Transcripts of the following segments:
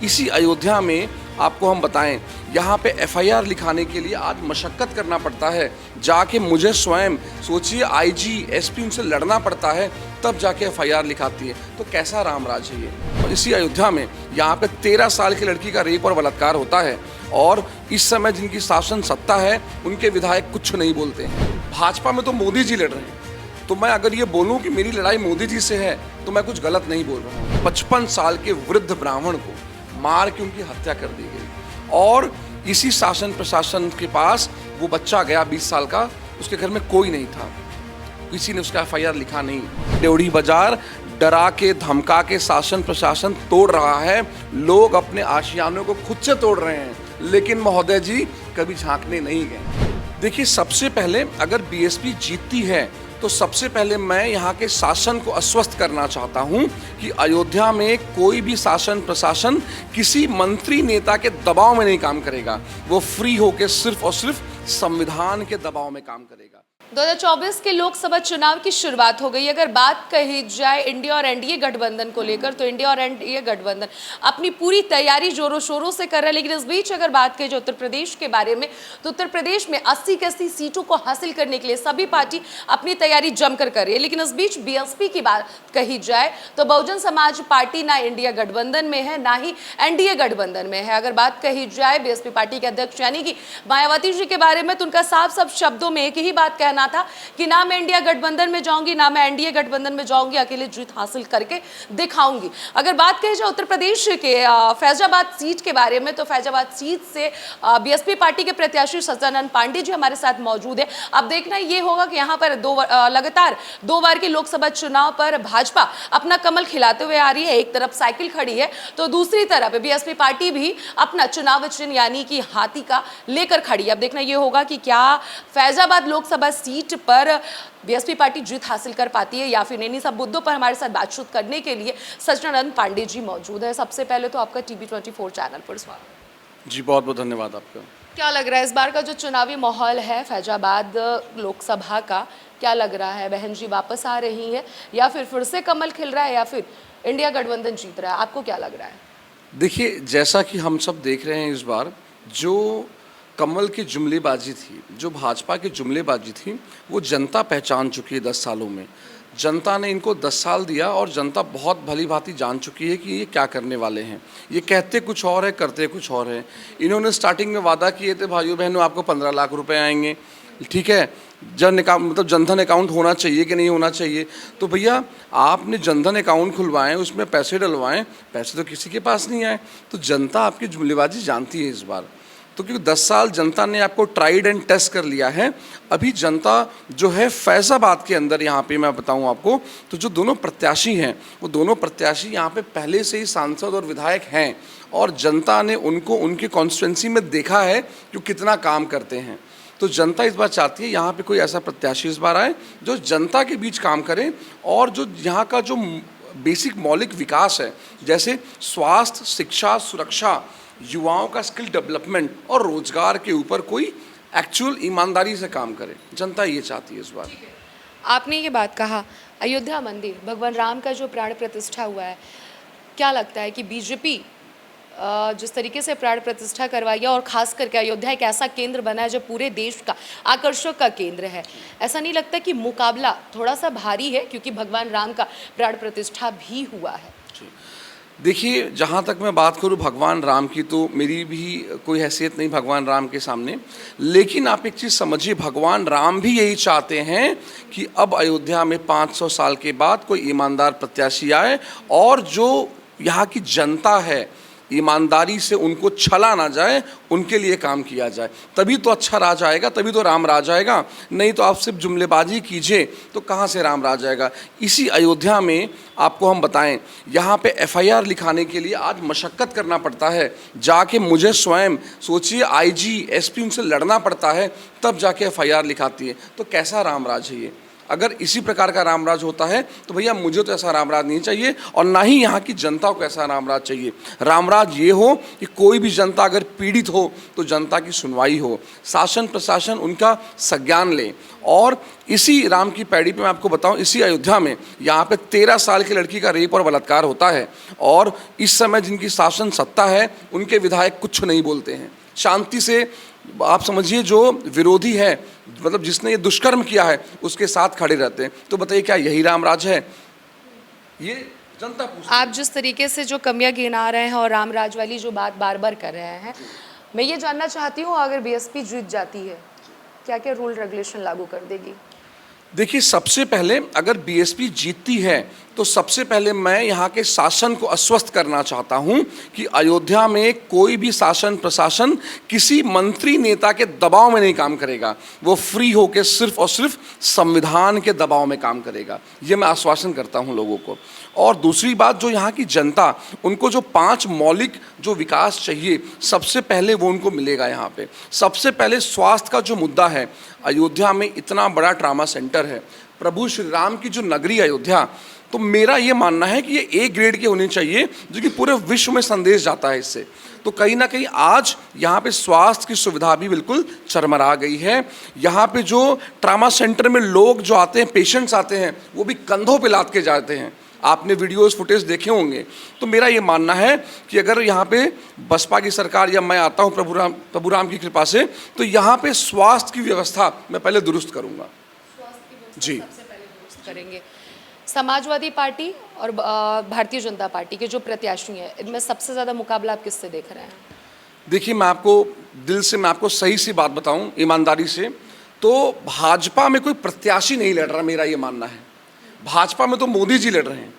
इसी अयोध्या में आपको हम बताएं, यहाँ पे एफआईआर लिखाने के लिए आज मशक्कत करना पड़ता है। जाके मुझे स्वयं सोचिए आईजी एसपी उनसे लड़ना पड़ता है, तब जाके एफआईआर लिखाती है। तो कैसा राम राज है ये। और इसी अयोध्या में यहाँ पे 13 साल की लड़की का रेप और बलात्कार होता है, और इस समय जिनकी शासन सत्ता है उनके विधायक कुछ नहीं बोलते हैं। भाजपा में तो मोदी जी लड़ रहे हैं, तो मैं अगर ये बोलूं कि मेरी लड़ाई मोदी जी से है तो मैं कुछ गलत नहीं बोल रहा हूँ। 55 साल के वृद्ध ब्राह्मण को मार के उनकी हत्या कर दी गई, और इसी शासन प्रशासन के पास वो बच्चा गया 20 साल का, उसके घर में कोई नहीं था, किसी ने उसका एफआईआर लिखा नहीं। ड्योढ़ी बाजार डरा के धमका के शासन प्रशासन तोड़ रहा है, लोग अपने आशियानों को खुद से तोड़ रहे हैं, लेकिन महोदय जी कभी झांकने नहीं गए। देखिए, सबसे पहले अगर बीएसपी जीतती है तो सबसे पहले मैं यहाँ के शासन को आश्वस्त करना चाहता हूँ कि अयोध्या में कोई भी शासन प्रशासन किसी मंत्री नेता के दबाव में नहीं काम करेगा। वो फ्री होकर सिर्फ और सिर्फ संविधान के दबाव में काम करेगा। 2024 के लोकसभा चुनाव की शुरुआत हो गई। अगर बात कही जाए इंडिया और एनडीए गठबंधन को लेकर, तो इंडिया और एनडीए गठबंधन अपनी पूरी तैयारी जोरों शोरों से कर रहा है। लेकिन इस बीच अगर बात कही जाए उत्तर प्रदेश के बारे में, तो उत्तर प्रदेश में 80 की 80 सीटों को हासिल करने के लिए सभी पार्टी अपनी तैयारी जमकर कर रही है। लेकिन इस बीच बीएसपी की बात कही जाए तो बहुजन समाज पार्टी ना इंडिया गठबंधन में है, ना ही एनडीए गठबंधन में है। अगर बात कही जाए बीएसपी पार्टी के अध्यक्ष यानी कि मायावती जी के बारे में, तो उनका साफ शब्दों में एक ही बात कहना था कि ना मैं इंडिया गठबंधन में जाऊंगी, ना मैं एनडीए गठबंधन में जाऊंगी, अकेले जीत हासिल करके दिखाऊंगी। अगर बात कही जाए उत्तर प्रदेश के फैजाबाद सीट के बारे में, तो फैजाबाद सीट से बीएसपी पार्टी के प्रत्याशी सच्चिदानंद पांडे जी हमारे साथ मौजूद है। अब देखना ये होगा कि यहाँ पर लगातार 2 बार के लोकसभा चुनाव पर भाजपा अपना कमल खिलाते हुए आ रही है। एक तरफ साइकिल खड़ी है तो दूसरी तरफ बीएसपी पार्टी भी अपना चुनाव चिन्ह यानी कि हाथी का लेकर खड़ी है। अब देखना ये होगा कि क्या फैजाबाद लोकसभा सीट पर बीएसपी पार्टी जीत हासिल कर पाती है या फिर नहीं। सब मुद्दों पर हमारे साथ बातचीत करने के लिए सच्चिदानंद पांडे जी मौजूद है। सबसे पहले तो आपका टीवी 24 चैनल पर स्वागत जी, बहुत बहुत धन्यवाद आपका। क्या लग रहा है इस बार का जो चुनावी माहौल है फैजाबाद लोकसभा का, क्या लग रहा है? बहन जी वापस आ रही है या फिर से कमल खिल रहा है या फिर इंडिया गठबंधन जीत रहा है? आपको क्या लग रहा है? देखिए, जैसा कि हम सब देख रहे हैं, इस बार जो कमल की जुमलेबाजी थी, जो भाजपा की जुमलेबाजी थी, वो जनता पहचान चुकी है 10 सालों में। जनता ने इनको 10 साल दिया और जनता बहुत भली भांति जान चुकी है कि ये क्या करने वाले हैं। ये कहते कुछ और है, करते कुछ और है। इन्होंने स्टार्टिंग में वादा किए थे, भाइयों बहनों आपको 15 लाख रुपए आएंगे, ठीक है, जनधन अकाउंट होना चाहिए कि नहीं होना चाहिए। तो भैया आपने जनधन अकाउंट खुलवाएं, उसमें पैसे डलवाएं, पैसे तो किसी के पास नहीं आए। तो जनता आपकी जुमलेबाजी जानती है इस बार। तो क्योंकि 10 साल जनता ने आपको ट्राइड एंड टेस्ट कर लिया है, अभी जनता जो है फैजाबाद के अंदर, यहाँ पे मैं बताऊँ आपको, तो जो दोनों प्रत्याशी हैं वो दोनों प्रत्याशी यहाँ पे पहले से ही सांसद और विधायक हैं, और जनता ने उनको उनकी कॉन्स्टिट्यूंसी में देखा है कि कितना काम करते हैं। तो जनता इस बार चाहती है यहाँ पे कोई ऐसा प्रत्याशी इस बार आए जो जनता के बीच काम करे, और जो यहाँ का जो बेसिक मौलिक विकास है, जैसे स्वास्थ्य, शिक्षा, सुरक्षा, युवाओं का स्किल डेवलपमेंट और रोजगार के ऊपर कोई एक्चुअल ईमानदारी से काम करे। जनता ये चाहती है इस बार। आपने ये बात कहा, अयोध्या मंदिर भगवान राम का जो प्राण प्रतिष्ठा हुआ है, क्या लगता है कि बीजेपी जिस तरीके से प्राण प्रतिष्ठा करवाई है, और खास करके अयोध्या एक ऐसा केंद्र बना है जो पूरे देश का आकर्षण का केंद्र है, ऐसा नहीं लगता कि मुकाबला थोड़ा सा भारी है क्योंकि भगवान राम का प्राण प्रतिष्ठा भी हुआ है? देखिए, जहाँ तक मैं बात करूँ भगवान राम की, तो मेरी भी कोई हैसियत नहीं भगवान राम के सामने। लेकिन आप एक चीज़ समझिए, भगवान राम भी यही चाहते हैं कि अब अयोध्या में 500 साल के बाद कोई ईमानदार प्रत्याशी आए, और जो यहाँ की जनता है ईमानदारी से उनको छला ना जाए, उनके लिए काम किया जाए। तभी तो अच्छा राज आएगा, तभी तो राम राज आएगा। नहीं तो आप सिर्फ जुमलेबाजी कीजिए तो कहाँ से राम राज आएगा। इसी अयोध्या में आपको हम बताएं, यहाँ पे एफआईआर लिखाने के लिए आज मशक्कत करना पड़ता है। जाके मुझे स्वयं सोचिए आईजी एसपी उनसे लड़ना पड़ता है, तब जाके एफआईआर लिखाती है। तो कैसा राम राज है ये। अगर इसी प्रकार का रामराज होता है तो भैया मुझे तो ऐसा रामराज नहीं चाहिए और ना ही यहाँ की जनता को ऐसा रामराज चाहिए। रामराज ये हो कि कोई भी जनता अगर पीड़ित हो तो जनता की सुनवाई हो, शासन प्रशासन उनका संज्ञान ले। और इसी राम की पैड़ी पे मैं आपको बताऊं, इसी अयोध्या में यहाँ पे 13 साल की लड़की का रेप और बलात्कार होता है और इस समय जिनकी शासन सत्ता है उनके विधायक कुछ नहीं बोलते हैं, शांति से आप समझिए जो विरोधी है, मतलब जिसने ये दुष्कर्म किया है उसके साथ खड़े रहते हैं। तो बताइए क्या यही रामराज है? ये जनता पूछ। आप जिस तरीके से जो कमियां गिना रहे हैं और रामराज वाली जो बात बार बार कर रहे हैं, मैं ये जानना चाहती हूँ अगर बीएसपी जीत जाती है क्या क्या रूल रेगुलेशन लागू कर देगी? देखिए, सबसे पहले अगर बीएसपी जीतती है तो सबसे पहले मैं यहाँ के शासन को आश्वस्त करना चाहता हूँ कि अयोध्या में कोई भी शासन प्रशासन किसी मंत्री नेता के दबाव में नहीं काम करेगा, वो फ्री होकर सिर्फ और सिर्फ संविधान के दबाव में काम करेगा। ये मैं आश्वासन करता हूँ लोगों को। और दूसरी बात, जो यहाँ की जनता, उनको जो 5 मौलिक जो विकास चाहिए सबसे पहले वो उनको मिलेगा। यहाँ पे सबसे पहले स्वास्थ्य का जो मुद्दा है, अयोध्या में इतना बड़ा ट्रामा सेंटर है, प्रभु श्री राम की जो नगरी अयोध्या, तो मेरा ये मानना है कि ये ए ग्रेड की होनी चाहिए जो कि पूरे विश्व में संदेश जाता है इससे। तो कहीं ना कहीं आज यहाँ पे स्वास्थ्य की सुविधा भी बिल्कुल चरमरा गई है। यहाँ पे जो ट्रामा सेंटर में लोग जो आते हैं, पेशेंट्स आते हैं, वो भी कंधों पे लाद के जाते हैं। आपने वीडियोस फुटेज देखे होंगे। तो मेरा ये मानना है कि अगर यहाँ पे बसपा की सरकार या मैं आता हूँ प्रभु राम की कृपा से, तो यहाँ पे स्वास्थ्य की व्यवस्था मैं पहले दुरुस्त करूँगा। जी, सबसे पहले दुरुस्त करेंगे। समाजवादी पार्टी और भारतीय जनता पार्टी के जो प्रत्याशी हैं, इनमें सबसे ज़्यादा मुकाबला आप किससे देख रहे हैं? देखिए, मैं आपको सही सी बात बताऊं ईमानदारी से, तो भाजपा में कोई प्रत्याशी नहीं लड़ रहा, मेरा ये मानना है। भाजपा में तो मोदी जी लड़ रहे हैं।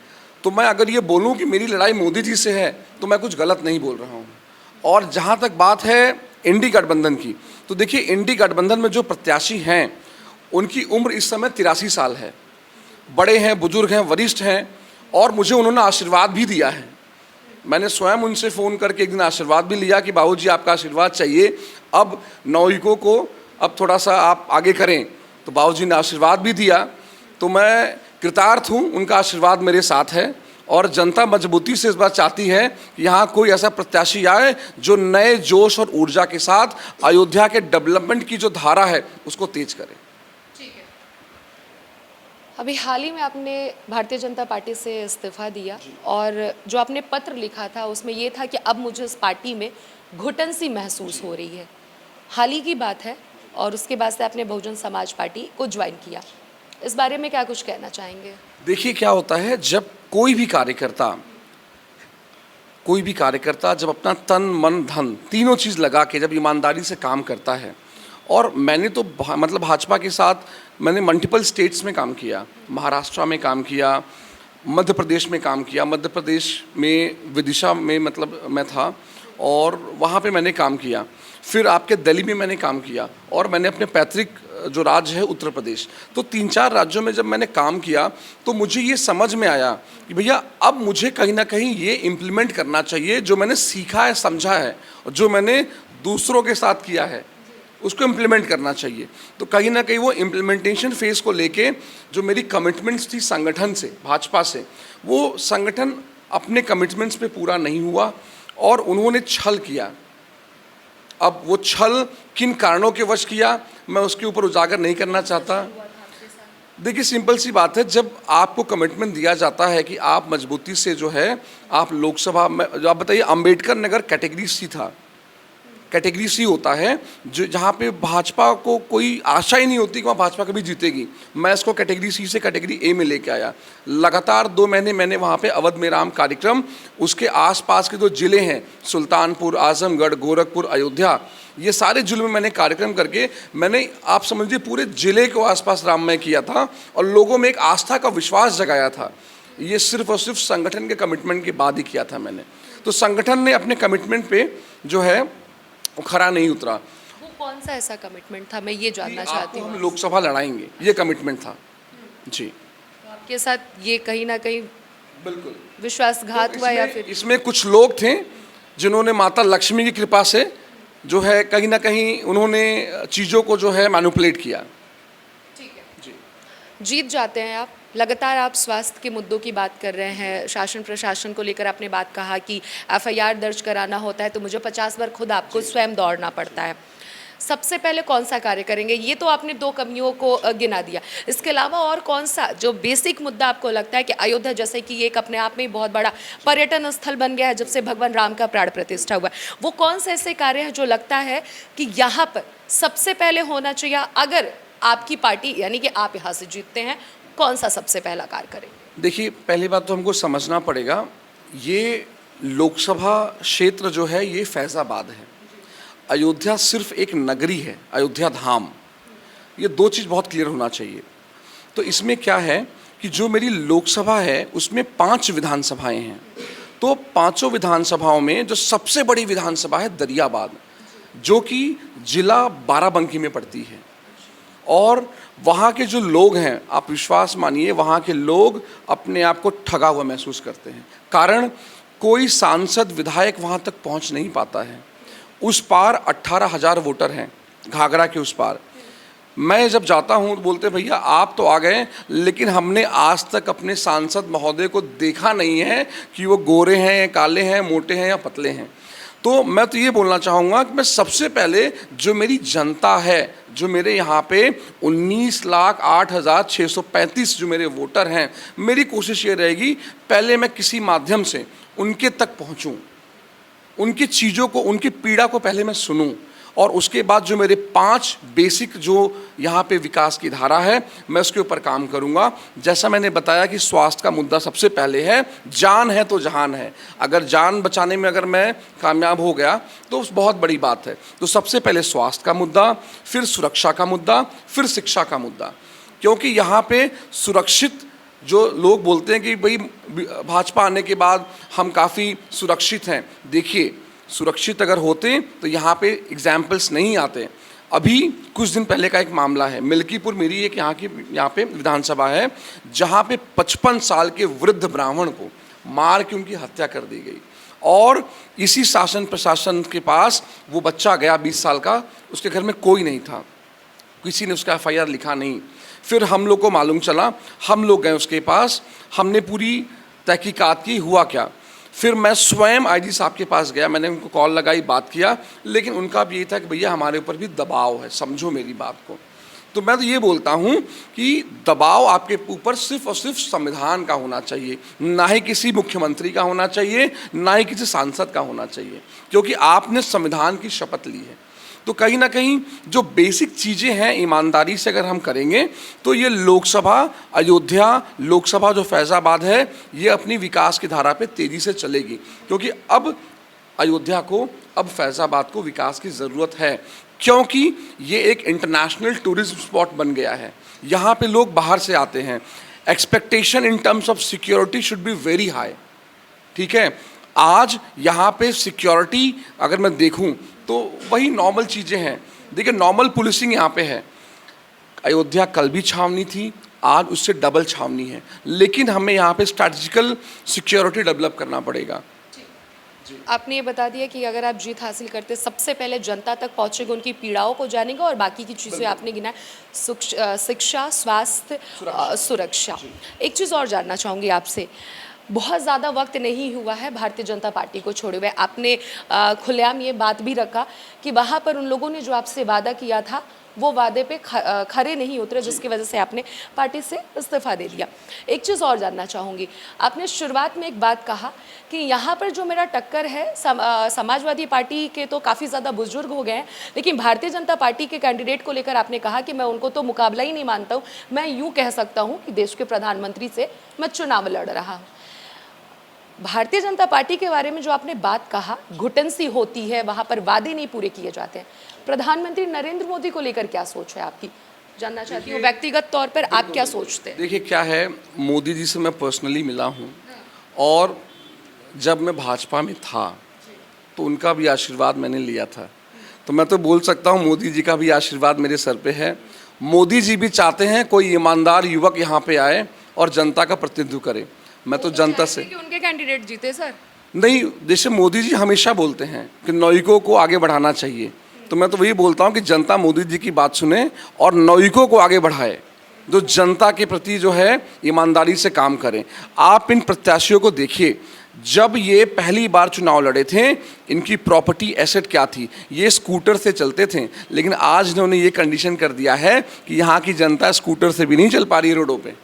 तो मैं अगर ये बोलूं कि मेरी लड़ाई मोदी जी से है तो मैं कुछ गलत नहीं बोल रहा हूं। और जहां तक बात है इंडी गठबंधन की, तो देखिए इंडी गठबंधन में जो प्रत्याशी हैं उनकी उम्र इस समय 83 साल है। बड़े हैं, बुजुर्ग हैं, वरिष्ठ हैं और मुझे उन्होंने आशीर्वाद भी दिया है। मैंने स्वयं उनसे फ़ोन करके एक दिन आशीर्वाद भी लिया कि बाबूजी आपका आशीर्वाद चाहिए, अब नौयुवकों को अब थोड़ा सा आप आगे करें। तो बाबूजी ने आशीर्वाद भी दिया। तो मैं कृतार्थ हूँ, उनका आशीर्वाद मेरे साथ है और जनता मजबूती से इस बार चाहती है कि यहाँ कोई ऐसा प्रत्याशी आए जो नए जोश और ऊर्जा के साथ अयोध्या के डेवलपमेंट की जो धारा है उसको तेज करे। अभी हाल ही में आपने भारतीय जनता पार्टी से इस्तीफा दिया और जो आपने पत्र लिखा था उसमें ये था कि अब मुझे इस पार्टी में घुटन सी महसूस हो रही है। हाल ही की बात है और उसके बाद से आपने बहुजन समाज पार्टी को ज्वाइन किया। इस बारे में क्या कुछ कहना चाहेंगे? देखिए, क्या होता है, जब कोई भी कार्यकर्ता जब अपना तन मन धन तीनों चीज़ लगा के जब ईमानदारी से काम करता है, और मैंने तो मतलब भाजपा के साथ मैंने मल्टीपल स्टेट्स में काम किया, महाराष्ट्र में काम किया, मध्य प्रदेश में काम किया। मध्य प्रदेश में विदिशा में मतलब मैं था और वहाँ पे मैंने काम किया। फिर आपके दिल्ली में मैंने काम किया और मैंने अपने पैतृक जो राज्य है उत्तर प्रदेश, तो 3-4 राज्यों में जब मैंने काम किया तो मुझे ये समझ में आया कि भैया अब मुझे कहीं ना कहीं ये इम्प्लीमेंट करना चाहिए जो मैंने सीखा है, समझा है और जो मैंने दूसरों के साथ किया है उसको इम्प्लीमेंट करना चाहिए। तो कहीं ना कहीं वो इम्प्लीमेंटेशन फेज़ को लेके जो मेरी कमिटमेंट्स थी संगठन से, भाजपा से, वो संगठन अपने कमिटमेंट्स पे पूरा नहीं हुआ और उन्होंने छल किया। अब वो छल किन कारणों के वश किया मैं उसके ऊपर उजागर नहीं करना चाहता। देखिए, सिंपल सी बात है, जब आपको कमिटमेंट दिया जाता है कि आप मजबूती से जो है आप लोकसभा में, आप बताइए अंबेडकर नगर कैटेगरी सी था, कैटेगरी सी होता है जो जहाँ पे भाजपा को कोई आशा ही नहीं होती कि वहाँ भाजपा कभी जीतेगी। मैं इसको कैटेगरी सी से कैटेगरी ए में लेके आया। लगातार 2 महीने मैंने वहाँ पे अवध में राम कार्यक्रम, उसके आसपास के जो ज़िले हैं सुल्तानपुर, आजमगढ़, गोरखपुर, अयोध्या, ये सारे ज़िलों में मैंने कार्यक्रम करके मैंने आप समझिए पूरे ज़िले को आसपास राममय किया था और लोगों में एक आस्था का विश्वास जगाया था। ये सिर्फ और सिर्फ संगठन के कमिटमेंट के बाद ही किया था मैंने। तो संगठन ने अपने कमिटमेंट पे जो है वो खरा नहीं उतरा। वो कौन सा ऐसा कमिटमेंट था, मैं ये जानना चाहती हूँ। हम लोकसभा लड़ाएंगे, ये कमिटमेंट था जी। तो आपके साथ ये कहीं ना कहीं बिल्कुल विश्वासघात तो हुआ या फिर? इसमें कुछ लोग थे जिन्होंने माता लक्ष्मी की कृपा से जो है कहीं ना कहीं उन्होंने चीज़ों को जो है मैनिपुलेट किया। ठीक है जी। जीत जाते हैं आप, लगातार आप स्वास्थ्य के मुद्दों की बात कर रहे हैं, शासन प्रशासन को लेकर आपने बात कहा कि एफआईआर दर्ज कराना होता है तो मुझे 50 बार खुद आपको स्वयं दौड़ना पड़ता है। सबसे पहले कौन सा कार्य करेंगे? ये तो आपने 2 कमियों को गिना दिया, इसके अलावा और कौन सा जो बेसिक मुद्दा आपको लगता है कि अयोध्या जैसे कि एक अपने आप में बहुत बड़ा पर्यटन स्थल बन गया है जब से भगवान राम का प्राण प्रतिष्ठा हुआ है, वो कौन से ऐसे कार्य हैं जो लगता है कि यहाँ पर सबसे पहले होना चाहिए? अगर आपकी पार्टी यानी कि आप यहाँ से जीतते हैं, कौन सा सबसे पहला कार्य करेंगे? देखिए, पहली बात तो हमको समझना पड़ेगा, ये लोकसभा क्षेत्र जो है ये फैज़ाबाद है। अयोध्या सिर्फ एक नगरी है, अयोध्या धाम। ये 2 चीज़ बहुत क्लियर होना चाहिए। तो इसमें क्या है कि जो मेरी लोकसभा है उसमें 5 विधानसभाएं हैं। तो 5 विधानसभाओं में जो सबसे बड़ी विधानसभा है दरियाबाद, जो कि जिला बाराबंकी में पड़ती है। और वहाँ के जो लोग हैं, आप विश्वास मानिए, वहाँ के लोग अपने आप को ठगा हुआ महसूस करते हैं। कारण कोई सांसद विधायक वहाँ तक पहुँच नहीं पाता है। उस पार 18,000 वोटर हैं, घाघरा के उस पार। मैं जब जाता हूँ तो बोलते भैया आप तो आ गए, लेकिन हमने आज तक अपने सांसद महोदय को देखा नहीं है कि वो गोरे हैं, काले हैं, मोटे हैं या पतले हैं। तो मैं तो ये बोलना चाहूँगा कि मैं सबसे पहले जो मेरी जनता है, जो मेरे यहाँ पे 19,08,635 जो मेरे वोटर हैं, मेरी कोशिश ये रहेगी पहले मैं किसी माध्यम से उनके तक पहुँचूँ, उनकी चीज़ों को, उनकी पीड़ा को पहले मैं सुनूं, और उसके बाद जो मेरे 5 बेसिक जो यहाँ पे विकास की धारा है मैं उसके ऊपर काम करूँगा। जैसा मैंने बताया कि स्वास्थ्य का मुद्दा सबसे पहले है, जान है तो जहान है। अगर जान बचाने में अगर मैं कामयाब हो गया तो बहुत बड़ी बात है। तो सबसे पहले स्वास्थ्य का मुद्दा, फिर सुरक्षा का मुद्दा, फिर शिक्षा का मुद्दा। क्योंकि यहाँ पे सुरक्षित जो लोग बोलते हैं कि भाई भाजपा आने के बाद हम काफ़ी सुरक्षित हैं, देखिए सुरक्षित अगर होते तो यहाँ पे एग्जाम्पल्स नहीं आते। अभी कुछ दिन पहले का एक मामला है, मिल्कीपुर मेरी एक यहाँ पे विधानसभा है, जहाँ पे 55 साल के वृद्ध ब्राह्मण को मार के उनकी हत्या कर दी गई। और इसी शासन प्रशासन के पास वो बच्चा गया 20 साल का, उसके घर में कोई नहीं था, किसी ने उसका एफआईआर लिखा नहीं। फिर हम लोग को मालूम चला, हम लोग गए उसके पास, हमने पूरी तहकीकात की, हुआ क्या। फिर मैं स्वयं आईजी साहब के पास गया, मैंने उनको कॉल लगाई, बात किया, लेकिन उनका भी ये था कि भैया हमारे ऊपर भी दबाव है, समझो मेरी बात को। तो मैं तो ये बोलता हूँ कि दबाव आपके ऊपर सिर्फ और सिर्फ संविधान का होना चाहिए, ना ही किसी मुख्यमंत्री का होना चाहिए, ना ही किसी सांसद का होना चाहिए, क्योंकि आपने संविधान की शपथ ली है। तो कहीं ना कहीं जो बेसिक चीज़ें हैं ईमानदारी से अगर हम करेंगे तो ये लोकसभा, अयोध्या लोकसभा जो फैज़ाबाद है, ये अपनी विकास की धारा पे तेज़ी से चलेगी। क्योंकि अब अयोध्या को, अब फैज़ाबाद को विकास की ज़रूरत है, क्योंकि ये एक इंटरनेशनल टूरिज्म स्पॉट बन गया है। यहाँ पे लोग बाहर से आते हैं। Expectation in terms of security should be very high. ठीक है, आज यहाँ पे सिक्योरिटी अगर मैं देखूँ तो वही नॉर्मल चीज़ें हैं। देखिए, नॉर्मल पुलिसिंग यहाँ पे है। अयोध्या कल भी छावनी थी, आज उससे डबल छावनी है, लेकिन हमें यहाँ पे स्ट्रैटेजिकल सिक्योरिटी डेवलप करना पड़ेगा। आपने ये बता दिया कि अगर आप जीत हासिल करते सबसे पहले जनता तक पहुंचेगा, उनकी पीड़ाओं को जानेगा, और बाकी की चीज़ें आपने गिना, शिक्षा, स्वास्थ्य, सुरक्षा। एक चीज़ और जानना चाहूँगी आपसे, बहुत ज़्यादा वक्त नहीं हुआ है भारतीय जनता पार्टी को छोड़े हुए। आपने खुलेआम ये बात भी रखा कि वहाँ पर उन लोगों ने जो आपसे वादा किया था वो वादे पे खरे नहीं उतरे, जिसकी वजह से आपने पार्टी से इस्तीफा दे दिया। एक चीज़ और जानना चाहूँगी, आपने शुरुआत में एक बात कहा कि यहाँ पर जो मेरा टक्कर है, समाजवादी पार्टी के तो काफ़ी ज़्यादा बुजुर्ग हो गए हैं, लेकिन भारतीय जनता पार्टी के कैंडिडेट को लेकर आपने कहा कि मैं उनको तो मुकाबला ही नहीं मानता हूँ, मैं यूँ कह सकता हूँ कि देश के प्रधानमंत्री से मैं चुनाव लड़ रहा हूँ। भारतीय जनता पार्टी के बारे में जो आपने बात कहा, घुटन सी होती है, वहाँ पर वादे नहीं पूरे किए जाते हैं, प्रधानमंत्री नरेंद्र मोदी को लेकर क्या सोच है आपकी? जानना चाहती हूँ व्यक्तिगत तौर पर आप क्या सोचते हैं? देखिए, क्या है, मोदी जी से मैं पर्सनली मिला हूँ, और जब मैं भाजपा में था तो उनका भी आशीर्वाद मैंने लिया था। तो मैं तो बोल सकता हूँ मोदी जी का भी आशीर्वाद मेरे सर पे है। मोदी जी भी चाहते हैं कोई ईमानदार युवक यहाँ पे आए और जनता का प्रतिनिधित्व करे। मैं तो जनता से, कि उनके कैंडिडेट जीते सर नहीं, जैसे मोदी जी हमेशा बोलते हैं कि नागरिकों को आगे बढ़ाना चाहिए, तो मैं तो वही बोलता हूँ कि जनता मोदी जी की बात सुने और नागरिकों को आगे बढ़ाए। जो जनता के प्रति जो है ईमानदारी से काम करें। आप इन प्रत्याशियों को देखिए, जब ये पहली बार चुनाव लड़े थे, इनकी प्रॉपर्टी एसेट क्या थी? ये स्कूटर से चलते थे, लेकिन आज इन्होंने ये कंडीशन कर दिया है कि यहाँ की जनता स्कूटर से भी नहीं चल पा रही है रोडों पे,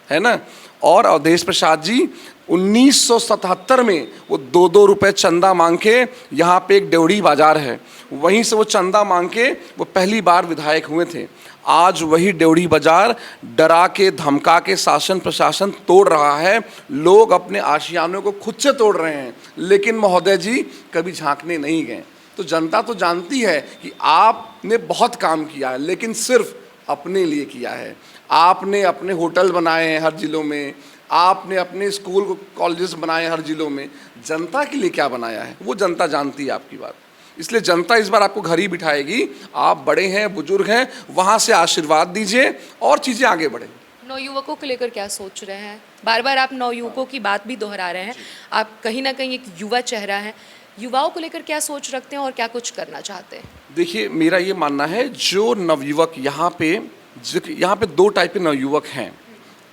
है ना। और अवधेश प्रसाद जी 1977 में वो 2-2 रुपए चंदा मांग के, यहाँ पे एक डेवढ़ी बाजार है, वहीं से वो चंदा मांग के वो पहली बार विधायक हुए थे। आज वही डेवढ़ी बाजार डरा के धमका के शासन प्रशासन तोड़ रहा है, लोग अपने आशियानों को खुद से तोड़ रहे हैं, लेकिन महोदय जी कभी झांकने नहीं गए। तो जनता तो जानती है कि आपने बहुत काम किया है, लेकिन सिर्फ अपने लिए किया है। आपने अपने होटल बनाए हैं हर जिलों में, आपने अपने स्कूल कॉलेजेस बनाए हैं हर जिलों में, जनता के लिए क्या बनाया है वो जनता जानती है आपकी बात। इसलिए जनता इस बार आपको घर ही बिठाएगी। आप बड़े हैं, बुजुर्ग हैं, वहाँ से आशीर्वाद दीजिए और चीज़ें आगे बढ़ें। नवयुवकों को लेकर क्या सोच रहे हैं? बार बार आप नवयुवकों की बात भी दोहरा रहे हैं, आप कहीं ना कहीं एक युवा चेहरा है, युवाओं को लेकर क्या सोच रखते हैं और क्या कुछ करना चाहते हैं? देखिए, मेरा ये मानना है, जो नवयुवक यहाँ पे 2 टाइप के नवयुवक हैं।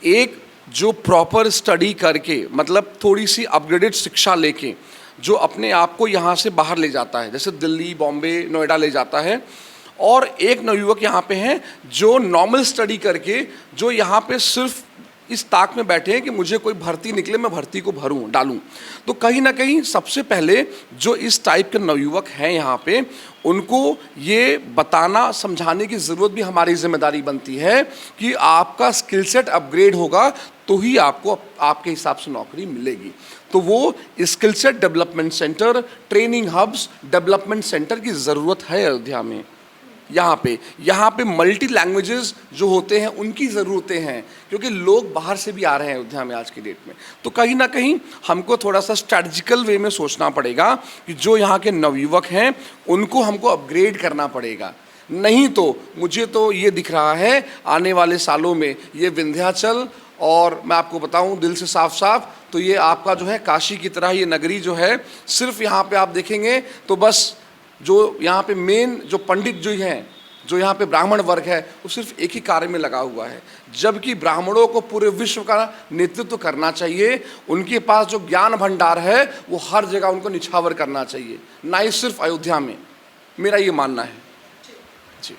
एक जो प्रॉपर स्टडी करके, मतलब थोड़ी सी अपग्रेडेड शिक्षा लेके, जो अपने आप को यहाँ से बाहर ले जाता है, जैसे दिल्ली, बॉम्बे, नोएडा ले जाता है। और एक नवयुवक यहाँ पे हैं जो नॉर्मल स्टडी करके, जो यहाँ पे सिर्फ इस ताक में बैठे हैं कि मुझे कोई भर्ती निकले, मैं भर्ती को भरूं डालूं। तो कहीं ना कहीं सबसे पहले जो इस टाइप के नवयुवक हैं यहाँ पे, उनको ये बताना समझाने की ज़रूरत भी हमारी जिम्मेदारी बनती है कि आपका स्किल सेट अपग्रेड होगा तो ही आपको आपके हिसाब से नौकरी मिलेगी। तो वो skill set development centre, training hubs, development centre की ज़रूरत है अयोध्या में। यहाँ पे मल्टी लैंग्वेजेस जो होते हैं उनकी ज़रूरतें हैं, क्योंकि लोग बाहर से भी आ रहे हैं अयोध्या में आज की डेट में। तो कहीं ना कहीं हमको थोड़ा सा स्ट्रैटेजिकल वे में सोचना पड़ेगा कि जो यहाँ के नवयुवक हैं उनको हमको अपग्रेड करना पड़ेगा। नहीं तो मुझे तो ये दिख रहा है आने वाले सालों में ये विंध्याचल, और मैं आपको बताऊं दिल से साफ साफ, तो ये आपका जो है काशी की तरह ये नगरी जो है, सिर्फ यहाँ पे आप देखेंगे तो बस जो यहाँ पे मेन जो पंडित जो हैं, जो यहाँ पे ब्राह्मण वर्ग है, वो सिर्फ एक ही कार्य में लगा हुआ है, जबकि ब्राह्मणों को पूरे विश्व का नेतृत्व करना चाहिए। उनके पास जो ज्ञान भंडार है वो हर जगह उनको निछावर करना चाहिए, ना ही सिर्फ अयोध्या में। मेरा ये मानना है जी।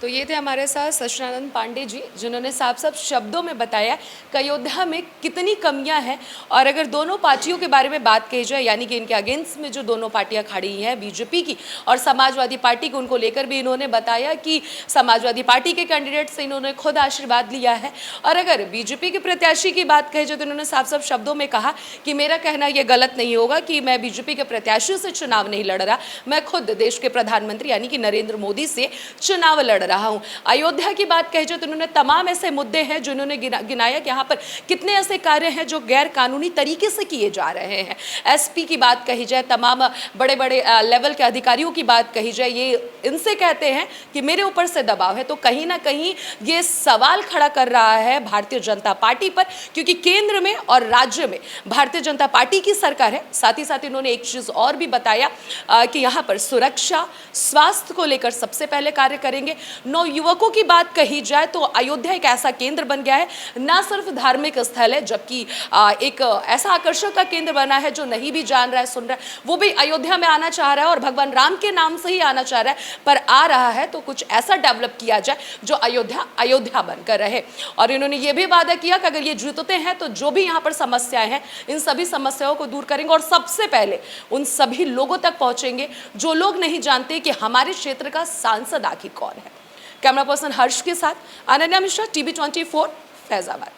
तो ये थे हमारे साथ सचिदानंद पांडे जी, जिन्होंने साफ साफ शब्दों में बताया कि अयोध्या में कितनी कमियां हैं। और अगर दोनों पार्टियों के बारे में बात कही जाए, यानी कि इनके अगेंस्ट में जो दोनों पार्टियां खड़ी हैं, बीजेपी की और समाजवादी पार्टी को, उनको लेकर भी इन्होंने बताया कि समाजवादी पार्टी के कैंडिडेट से इन्होंने खुद आशीर्वाद लिया है। और अगर बीजेपी के प्रत्याशी की बात कही जाए तो इन्होंने साफ साफ शब्दों में कहा कि मेरा कहना यह गलत नहीं होगा कि मैं बीजेपी के प्रत्याशी से चुनाव नहीं लड़ रहा, मैं खुद देश के प्रधानमंत्री यानी कि नरेंद्र मोदी से चुनाव लड़ रहा हूं। अयोध्या की बात कही जाए तो उन्होंने तमाम ऐसे मुद्दे हैं जो उन्होंने गिनाया कि यहाँ पर कितने ऐसे कार्य हैं जो गैर कानूनी तरीके से किए जा रहे हैं। एसपी की बात कही जाए, तमाम बड़े बड़े लेवल के अधिकारियों की बात कही जाए, ये इनसे कहते हैं कि मेरे ऊपर से दबाव है। तो कहीं ना कहीं ये सवाल खड़ा कर रहा है भारतीय जनता पार्टी पर, क्योंकि केंद्र में और राज्य में भारतीय जनता पार्टी की सरकार है। साथ ही साथ इन्होंने एक चीज और भी बताया कि यहाँ पर सुरक्षा, स्वास्थ्य को लेकर सबसे पहले कार्य करेंगे। युवकों की बात कही जाए तो अयोध्या एक ऐसा केंद्र बन गया है, ना सिर्फ धार्मिक स्थल है, जबकि एक ऐसा आकर्षण का केंद्र बना है जो नहीं भी जान रहा है, सुन रहा है, वो भी अयोध्या में आना चाह रहा है और भगवान राम के नाम से ही आना चाह रहा है। पर आ रहा है तो कुछ ऐसा डेवलप किया जाए जो अयोध्या बनकर रहे। और इन्होंने ये भी वादा किया कि अगर ये जीतते हैं तो जो भी यहाँ पर समस्याएं हैं, इन सभी समस्याओं को दूर करेंगे और सबसे पहले उन सभी लोगों तक पहुंचेंगे जो लोग नहीं जानते कि हमारे क्षेत्र का सांसद आखिर कौन है। कैमरा पर्सन हर्ष के साथ अनन्या मिश्रा, टीवी 24, फैजाबाद।